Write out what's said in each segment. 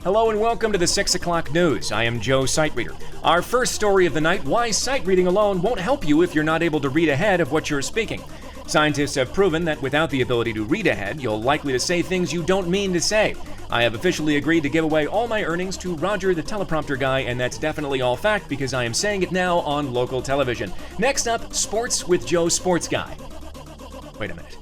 Hello and welcome to the 6 o'clock news. I am Joe Sight Reader. Our first story of the night, why sight reading alone won't help you if you're not able to read ahead of what you're speaking. Scientists have proven that without the ability to read ahead, you're likely to say things you don't mean to say. I have officially agreed to give away all my earnings to Roger the teleprompter guy, and that's definitely all fact because I am saying it now on local television. Next up, Sports with Joe Sports Guy. Wait a minute.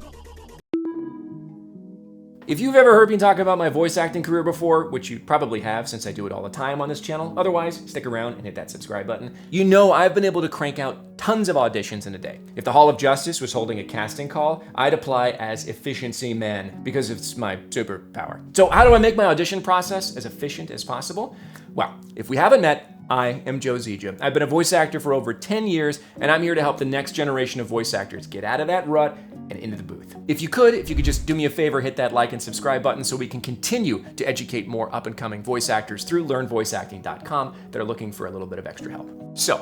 If you've ever heard me talk about my voice acting career before, which you probably have since I do it all the time on this channel, otherwise stick around and hit that subscribe button, you know I've been able to crank out tons of auditions in a day. If the Hall of Justice was holding a casting call, I'd apply as efficiency man because it's my superpower. So how do I make my audition process as efficient as possible? Well, if we haven't met, I am Joe Zieja. I've been a voice actor for over 10 years, and I'm here to help the next generation of voice actors get out of that rut and into the booth. If you could just do me a favor, hit that like and subscribe button so we can continue to educate more up-and-coming voice actors through learnvoiceacting.com that are looking for a little bit of extra help. So,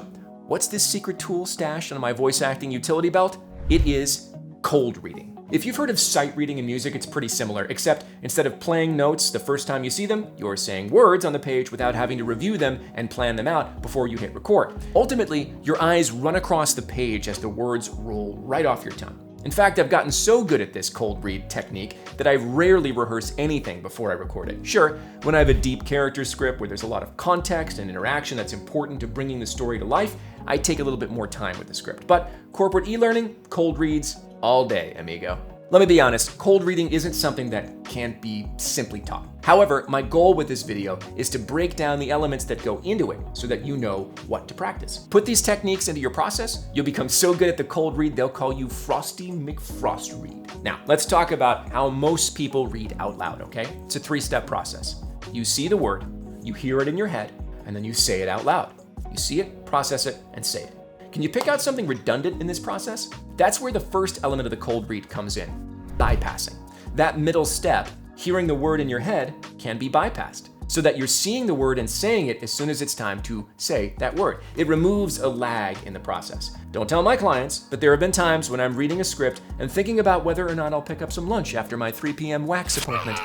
what's this secret tool stashed on my voice acting utility belt? It is cold reading. If you've heard of sight reading in music, it's pretty similar, except instead of playing notes the first time you see them, you're saying words on the page without having to review them and plan them out before you hit record. Ultimately, your eyes run across the page as the words roll right off your tongue. In fact, I've gotten so good at this cold read technique that I rarely rehearse anything before I record it. Sure, when I have a deep character script where there's a lot of context and interaction that's important to bringing the story to life, I take a little bit more time with the script. But corporate e-learning, cold reads, all day, amigo. Let me be honest, cold reading isn't something that can't be simply taught. However, my goal with this video is to break down the elements that go into it so that you know what to practice. Put these techniques into your process, you'll become so good at the cold read, they'll call you Frosty McFrost Read. Now, let's talk about how most people read out loud, okay? It's a 3-step process. You see the word, you hear it in your head, and then you say it out loud. You see it, process it, and say it. Can you pick out something redundant in this process? That's where the first element of the cold read comes in, bypassing. That middle step, hearing the word in your head, can be bypassed so that you're seeing the word and saying it as soon as it's time to say that word. It removes a lag in the process. Don't tell my clients, but there have been times when I'm reading a script and thinking about whether or not I'll pick up some lunch after my 3 p.m. wax appointment.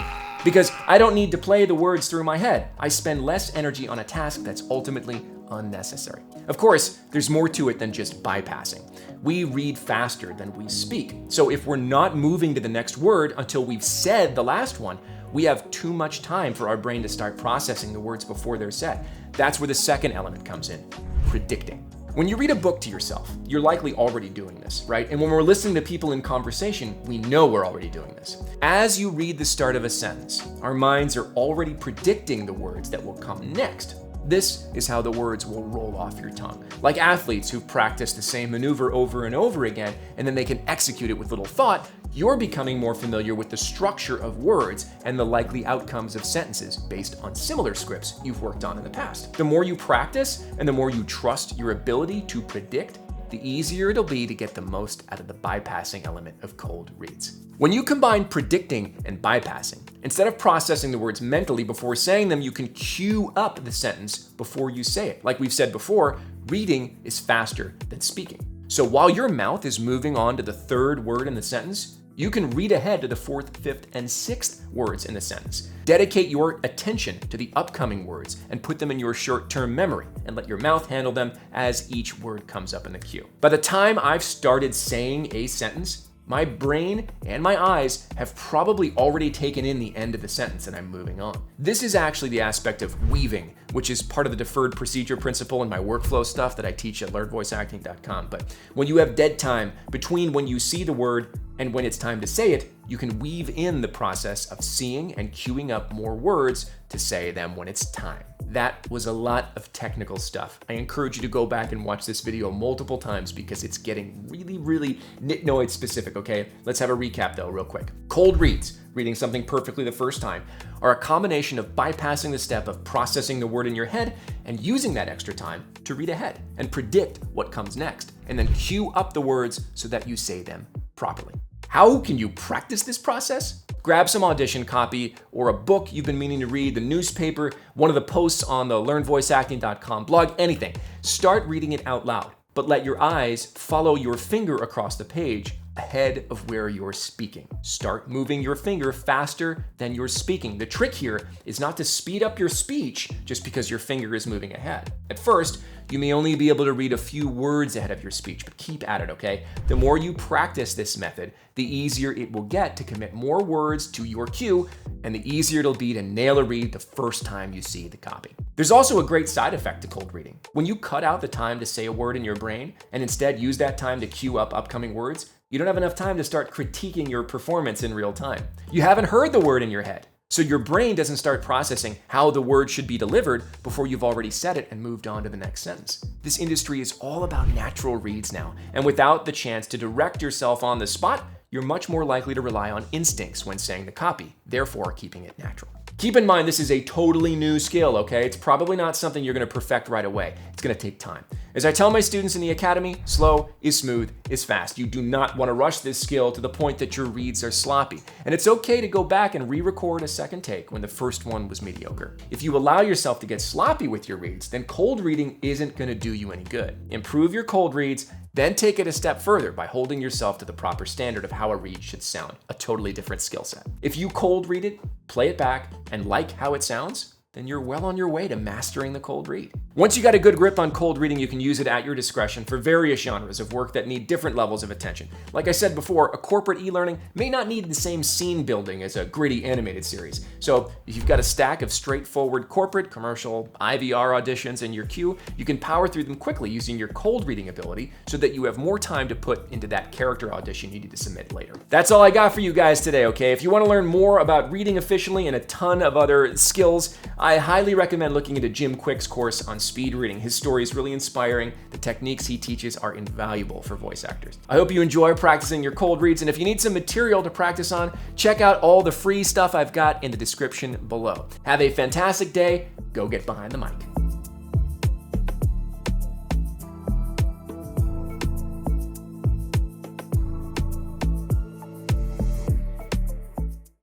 Because I don't need to play the words through my head. I spend less energy on a task that's ultimately unnecessary. Of course, there's more to it than just bypassing. We read faster than we speak. So if we're not moving to the next word until we've said the last one, we have too much time for our brain to start processing the words before they're said. That's where the second element comes in, predicting. When you read a book to yourself, you're likely already doing this, right? And when we're listening to people in conversation, we know we're already doing this. As you read the start of a sentence, our minds are already predicting the words that will come next. This is how the words will roll off your tongue. Like athletes who've practiced the same maneuver over and over again, and then they can execute it with little thought, you're becoming more familiar with the structure of words and the likely outcomes of sentences based on similar scripts you've worked on in the past. The more you practice and the more you trust your ability to predict, the easier it'll be to get the most out of the bypassing element of cold reads. When you combine predicting and bypassing, instead of processing the words mentally before saying them, you can cue up the sentence before you say it. Like we've said before, reading is faster than speaking. So while your mouth is moving on to the third word in the sentence, you can read ahead to the 4th, 5th, and 6th words in the sentence. Dedicate your attention to the upcoming words and put them in your short-term memory and let your mouth handle them as each word comes up in the queue. By the time I've started saying a sentence, my brain and my eyes have probably already taken in the end of the sentence and I'm moving on. This is actually the aspect of weaving, which is part of the deferred procedure principle in my workflow stuff that I teach at learnvoiceacting.com. But when you have dead time between when you see the word and when it's time to say it, you can weave in the process of seeing and queuing up more words to say them when it's time. That was a lot of technical stuff. I encourage you to go back and watch this video multiple times because it's getting really nitnoid specific, okay? Let's have a recap though real quick. Cold reads, reading something perfectly the first time, are a combination of bypassing the step of processing the word in your head and using that extra time to read ahead and predict what comes next, and then cue up the words so that you say them properly. How can you practice this process? Grab some audition copy or a book you've been meaning to read, the newspaper, one of the posts on the learnvoiceacting.com blog, anything. Start reading it out loud, but let your eyes follow your finger across the page ahead of where you're speaking. Start moving your finger faster than you're speaking. The trick here is not to speed up your speech just because your finger is moving ahead. At first, you may only be able to read a few words ahead of your speech, but keep at it, okay? The more you practice this method, the easier it will get to commit more words to your cue, and the easier it'll be to nail a read the first time you see the copy. There's also a great side effect to cold reading. When you cut out the time to say a word in your brain and instead use that time to cue up upcoming words, you don't have enough time to start critiquing your performance in real time. You haven't heard the word in your head, so your brain doesn't start processing how the word should be delivered before you've already said it and moved on to the next sentence. This industry is all about natural reads now, and without the chance to direct yourself on the spot, you're much more likely to rely on instincts when saying the copy, therefore keeping it natural. Keep in mind, this is a totally new skill, okay? It's probably not something you're gonna perfect right away. It's gonna take time. As I tell my students in the academy, slow is smooth is fast. You do not wanna rush this skill to the point that your reads are sloppy. And it's okay to go back and re-record a second take when the first one was mediocre. If you allow yourself to get sloppy with your reads, then cold reading isn't gonna do you any good. Improve your cold reads, then take it a step further by holding yourself to the proper standard of how a read should sound, a totally different skill set. If you cold read it, play it back, and like how it sounds, then you're well on your way to mastering the cold read. Once you got a good grip on cold reading, you can use it at your discretion for various genres of work that need different levels of attention. Like I said before, a corporate e-learning may not need the same scene building as a gritty animated series. So if you've got a stack of straightforward corporate, commercial, IVR auditions in your queue, you can power through them quickly using your cold reading ability so that you have more time to put into that character audition you need to submit later. That's all I got for you guys today, okay? If you want to learn more about reading efficiently and a ton of other skills, I highly recommend looking into Jim Quick's course on speed reading. His story is really inspiring. The techniques he teaches are invaluable for voice actors. I hope you enjoy practicing your cold reads, and if you need some material to practice on, check out all the free stuff I've got in the description below. Have a fantastic day. Go get behind the mic.